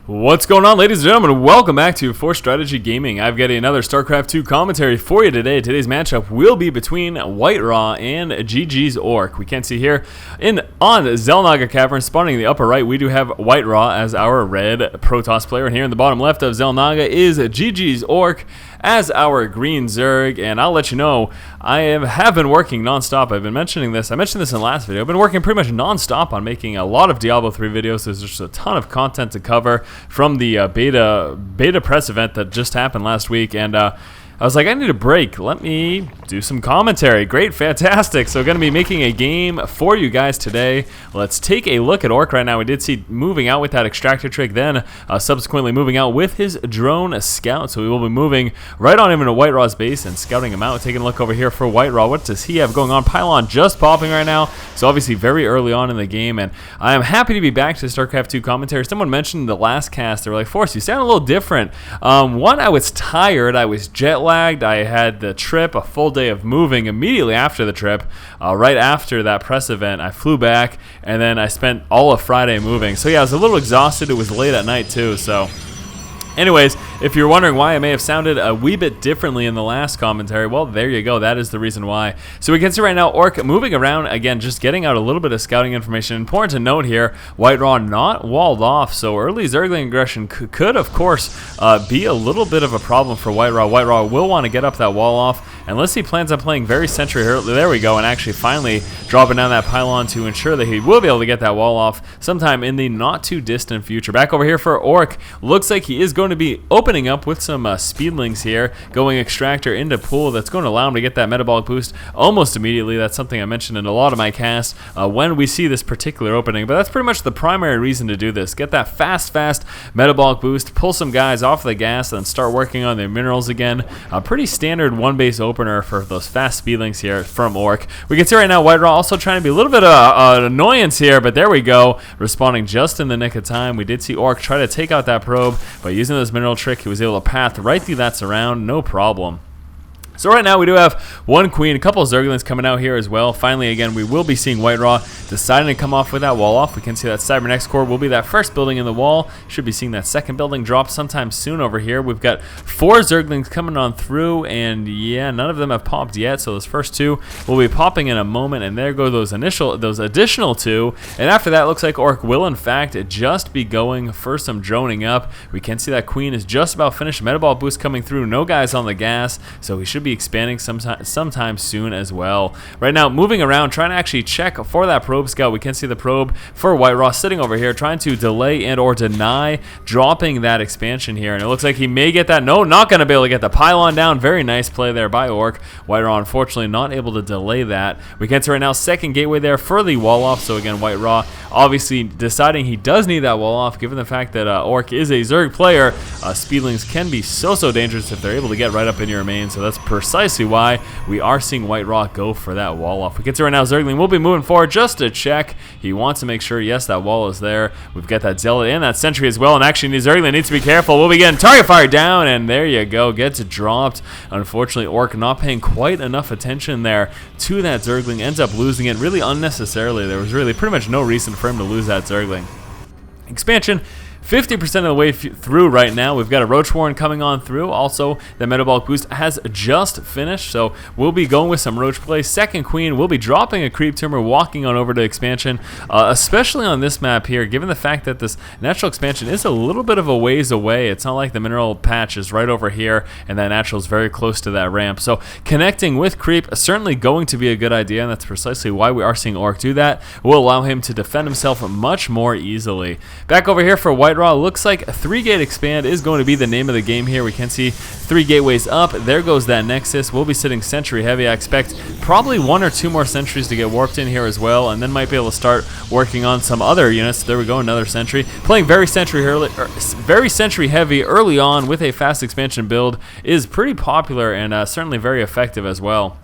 What's going on, ladies and gentlemen? Welcome back to Force Strategy Gaming. I've got another StarCraft 2 commentary for you today. Today's matchup will be between WhiteRa and GG's Ourk. We can see here on Xel'Naga Cavern, spawning in the upper right, we do have WhiteRa as our red Protoss player. And here in the bottom left of Xel'Naga is GG's Ourk as our green Zerg. And I'll let you know, I have been working non-stop. I've been mentioning this. I mentioned this in the last video. I've been working pretty much non-stop on making a lot of Diablo 3 videos. There's just a ton of content to cover from the beta press event that just happened last week, and I was like, I need a break. Let me do some commentary. Great, fantastic. So going to be making a game for you guys today. Let's take a look at Ourk right now. We did see moving out with that extractor trick, then subsequently moving out with his drone scout. So we will be moving right on him into WhiteRa's base and scouting him out. Taking a look over here for WhiteRa. What does he have going on? Pylon just popping right now. So obviously very early on in the game, and I am happy to be back to StarCraft 2 commentary. Someone mentioned in the last cast, they were like, Force, you sound a little different. One, I was tired. I was jet lagged. I had the trip, a full day of moving immediately after the trip. Right after that press event, I flew back, and then I spent all of Friday moving. So yeah, I was a little exhausted. It was late at night too, so anyways, if you're wondering why I may have sounded a wee bit differently in the last commentary, well, there you go. That is the reason why. So we can see right now Ourk moving around, again, just getting out a little bit of scouting information. Important to note here, WhiteRa not walled off, so early Zergling aggression could, of course, be a little bit of a problem for WhiteRa. WhiteRa will want to get up that wall off, unless he plans on playing very sentry here. There we go, and actually finally dropping down that pylon to ensure that he will be able to get that wall off sometime in the not-too-distant future. Back over here for Ourk, looks like he is going to be opening up with some speedlings here, going extractor into pool. That's going to allow him to get that metabolic boost almost immediately. That's something I mentioned in a lot of my casts when we see this particular opening, but that's pretty much the primary reason to do this. Get that fast metabolic boost, pull some guys off the gas, and start working on their minerals again. A pretty standard one-base opener for those fast speedlings here from Ourk. We can see right now WhiteRa also trying to be a little bit of an annoyance here, but there we go, responding just in the nick of time. We did see Ourk try to take out that probe, but using those mineral trick, he was able to path right through that surround, no problem. So right now we do have one queen, a couple of Zerglings coming out here as well. Finally, again, we will be seeing WhiteRa deciding to come off with that wall off. We can see that Cybernex core will be that first building in the wall. Should be seeing that second building drop sometime soon over here. We've got 4 Zerglings coming on through, and yeah, none of them have popped yet. So those first 2 will be popping in a moment, and there go those additional 2. And after that, it looks like Ourk will in fact just be going for some droning up. We can see that queen is just about finished. Metabolic boost coming through. No guys on the gas, so he should be expanding sometime soon as well. Right now, moving around, trying to actually check for that probe scout. We can see the probe for WhiteRa sitting over here, trying to delay and or deny dropping that expansion here. And it looks like he may get that. No, not going to be able to get the pylon down. Very nice play there by Ourk. WhiteRa, unfortunately, not able to delay that. We can see right now, second gateway there for the wall off. So again, WhiteRa obviously deciding he does need that wall off, given the fact that Ourk is a Zerg player. Speedlings can be so dangerous if they're able to get right up in your main. So that's precisely why we are seeing WhiteRa go for that wall off. We can see right now Zergling will be moving forward just to check. He wants to make sure, yes, that wall is there. We've got that Zealot and that Sentry as well, and actually Zergling needs to be careful. We'll be getting target fire down, and there you go, gets dropped. Unfortunately, Ourk not paying quite enough attention there to that Zergling, ends up losing it really unnecessarily. There was really pretty much no reason for him to lose that Zergling. Expansion 50% of the way through right now. We've got a Roach Warren coming on through. Also, the metabolic boost has just finished, so we'll be going with some Roach play. Second queen will be dropping a creep tumor, walking on over to expansion, especially on this map here, given the fact that this natural expansion is a little bit of a ways away. It's not like the mineral patch is right over here, and that natural is very close to that ramp. So connecting with creep is certainly going to be a good idea, and that's precisely why we are seeing Ourk do that. It will allow him to defend himself much more easily. Back over here for WhiteRa. Looks like a 3-gate expand is going to be the name of the game here. We can see 3 gateways up. There goes that Nexus. We'll be sitting sentry heavy. I expect probably 1 or 2 more sentries to get warped in here as well, and then might be able to start working on some other units. There we go, another sentry. Playing very sentry heavy early on with a fast expansion build is pretty popular and certainly very effective as well.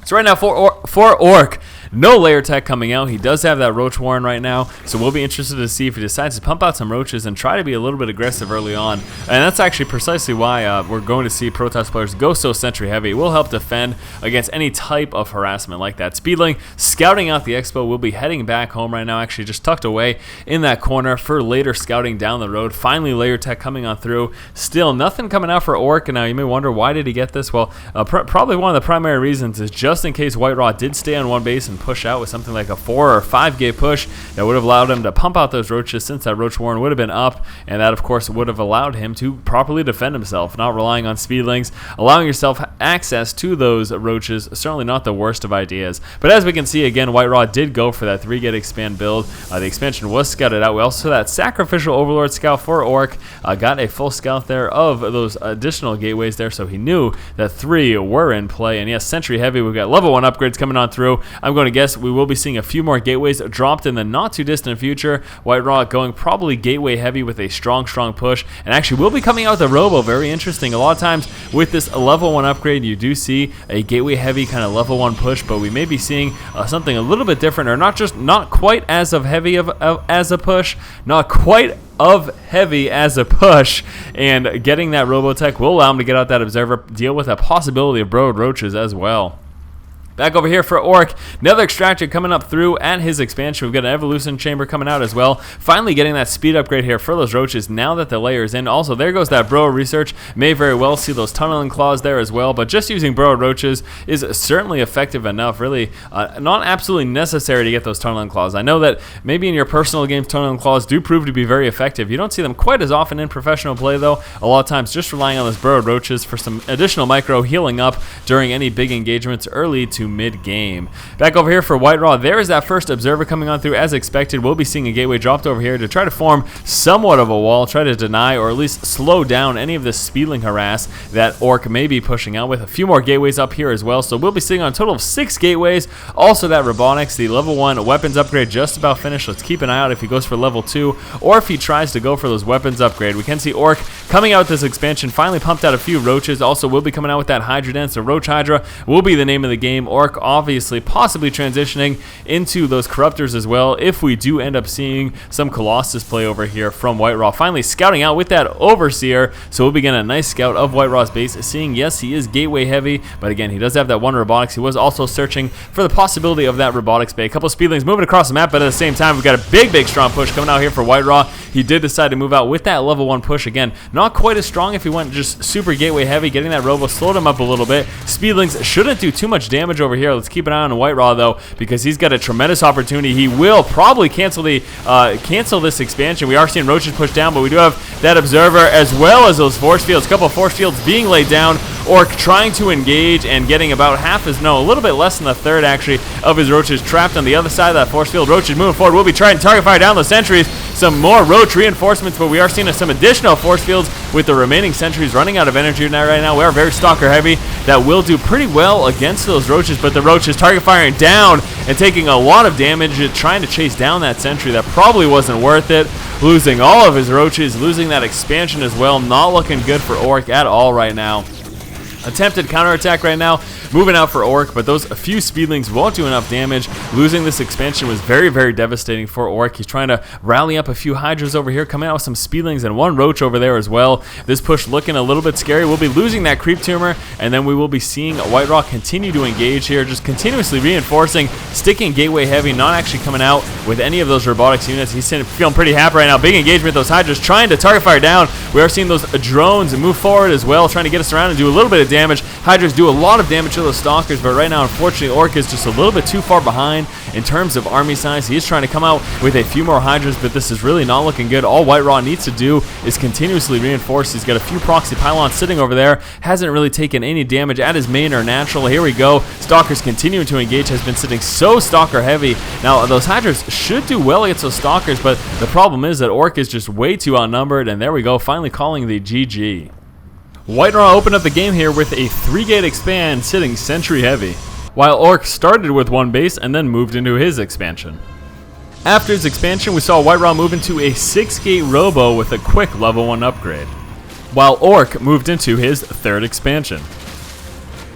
So right now for Ourk, No layer tech coming out. He does have that Roach Warren right now, so we'll be interested to see if he decides to pump out some roaches and try to be a little bit aggressive early on. And that's actually precisely why we're going to see Protoss players go so sentry heavy. It will help defend against any type of harassment like that. Speedling scouting out the expo. Will be heading back home right now, actually just tucked away in that corner for later scouting down the road. Finally, layer tech coming on through. Still nothing coming out for Ourk. And now you may wonder, why did he get this? Well, probably one of the primary reasons is just in case WhiteRa did stay on one base and push out with something like a 4 or 5 gate push, that would have allowed him to pump out those roaches, since that Roach Warren would have been up, and that of course would have allowed him to properly defend himself, not relying on speedlings. Allowing yourself access to those roaches, certainly not the worst of ideas. But as we can see, again, WhiteRa did go for that 3 gate expand build. The expansion was scouted out. We also saw that Sacrificial Overlord scout for Ourk. Got a full scout there of those additional gateways there, so he knew that 3 were in play. And yes, sentry heavy, we've got level 1 upgrades coming on through. I'm going to guess we will be seeing a few more gateways dropped in the not too distant future. WhiteRa going probably gateway heavy with a strong push, and actually will be coming out with a robo. Very interesting. A lot of times with this level 1 upgrade, you do see a gateway heavy kind of level 1 push, but we may be seeing something a little bit different, or not quite as heavy as a push, not quite of heavy as a push, and getting that Robotech will allow him to get out that observer, deal with a possibility of brood roaches as well. Back over here for Ourk, another extractor coming up through at his expansion. We've got an evolution chamber coming out as well. Finally getting that speed upgrade here for those roaches now that the layer is in. Also, there goes that burrow research. May very well see those tunneling claws there as well, but just using burrow roaches is certainly effective enough. Really not absolutely necessary to get those tunneling claws. I know that maybe in your personal games, tunneling claws do prove to be very effective. You don't see them quite as often in professional play though. A lot of times just relying on those burrow roaches for some additional micro healing up during any big engagements early to mid-game. Back over here for WhiteRa, there is that first observer coming on through as expected. We'll be seeing a gateway dropped over here to try to form somewhat of a wall, try to deny or at least slow down any of the speedling harass that Ourk may be pushing out, with a few more gateways up here as well. So we'll be seeing on a total of 6 gateways. Also that robotics, the level 1 weapons upgrade just about finished. Let's keep an eye out if he goes for level 2 or if he tries to go for those weapons upgrade. We can see Ourk coming out with this expansion, finally pumped out a few roaches. Also will be coming out with that Hydra Dance. So Roach Hydra will be the name of the game. Ourk obviously possibly transitioning into those corruptors as well if we do end up seeing some Colossus play over here from WhiteRa. Finally scouting out with that Overseer, so we'll begin a nice scout of WhiteRa's base, seeing yes, he is gateway heavy, but again, he does have that 1 robotics. He was also searching for the possibility of that robotics bay. A couple of speedlings moving across the map, but at the same time, we've got a big strong push coming out here for WhiteRa. He did decide to move out with that level 1 push. Again, not quite as strong if he went just super gateway heavy. Getting that robo slowed him up a little bit. Speedlings shouldn't do too much damage over here. Let's keep an eye on WhiteRa though, because he's got a tremendous opportunity. He will probably cancel this expansion. We are seeing roaches push down, but we do have that observer as well as those force fields. A couple of force fields being laid down. Ourk trying to engage and getting about a little bit less than a third actually of his roaches trapped on the other side of that force field. Roaches moving forward. We'll be trying to target fire down those sentries. Some more roach reinforcements, but we are seeing some additional force fields with the remaining sentries running out of energy right now. We are very stalker heavy. That will do pretty well against those roaches, but the roaches target firing down and taking a lot of damage, trying to chase down that sentry. That probably wasn't worth it. Losing all of his roaches, losing that expansion as well. Not looking good for Ourk at all right now. Attempted counterattack right now, moving out for Ourk, but those few speedlings won't do enough damage. Losing this expansion was very devastating for Ourk. He's trying to rally up a few Hydras over here, coming out with some speedlings and 1 roach over there as well. This push looking a little bit scary. We'll be losing that creep tumor, and then we will be seeing WhiteRa continue to engage here, just continuously reinforcing, sticking gateway heavy, not actually coming out with any of those robotics units. He's feeling pretty happy right now. Big engagement, those Hydras trying to target fire down. We are seeing those drones move forward as well, trying to get us around and do a little bit of damage. Hydras do a lot of damage to those stalkers, but right now, unfortunately, Ourk is just a little bit too far behind in terms of army size. He is trying to come out with a few more Hydras, but this is really not looking good. All WhiteRa needs to do is continuously reinforce. He's got a few proxy pylons sitting over there. Hasn't really taken any damage at his main or natural. Here we go. Stalkers continuing to engage. Has been sitting so stalker heavy. Now, those Hydras should do well against those stalkers, but the problem is that Ourk is just way too outnumbered, and there we go, finally calling the GG. WhiteRa opened up the game here with a 3-gate expand sitting sentry heavy, while Ourk started with 1 base and then moved into his expansion. After his expansion, we saw WhiteRa move into a 6-gate robo with a quick level 1 upgrade, while Ourk moved into his 3rd expansion.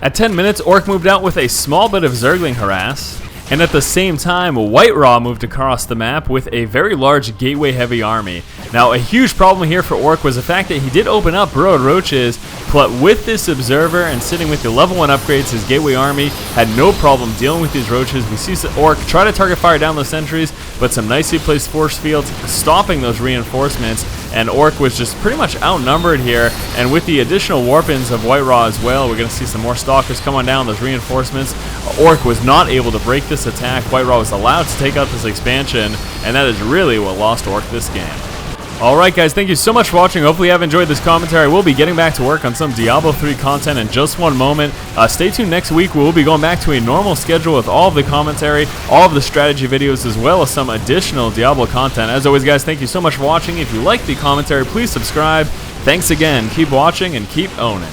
At 10 minutes, Ourk moved out with a small bit of Zergling harass, and at the same time, WhiteRa moved across the map with a very large gateway-heavy army. Now, a huge problem here for Ourk was the fact that he did open up burrowed roaches, but with this observer and sitting with the level 1 upgrades, his gateway army had no problem dealing with these roaches. We see Ourk try to target fire down those sentries, but some nicely placed force fields stopping those reinforcements, and Ourk was just pretty much outnumbered here. And with the additional warpins of WhiteRa as well, we're going to see some more stalkers come on down, those reinforcements. Ourk was not able to break this attack. WhiteRa was allowed to take out this expansion, and that is really what lost Ourk this game. Alright guys, thank you so much for watching. Hopefully you have enjoyed this commentary. We'll be getting back to work on some Diablo 3 content in just one moment. Stay tuned next week. We'll be going back to a normal schedule with all of the commentary, all of the strategy videos, as well as some additional Diablo content. As always guys, thank you so much for watching. If you like the commentary, please subscribe. Thanks again. Keep watching and keep owning.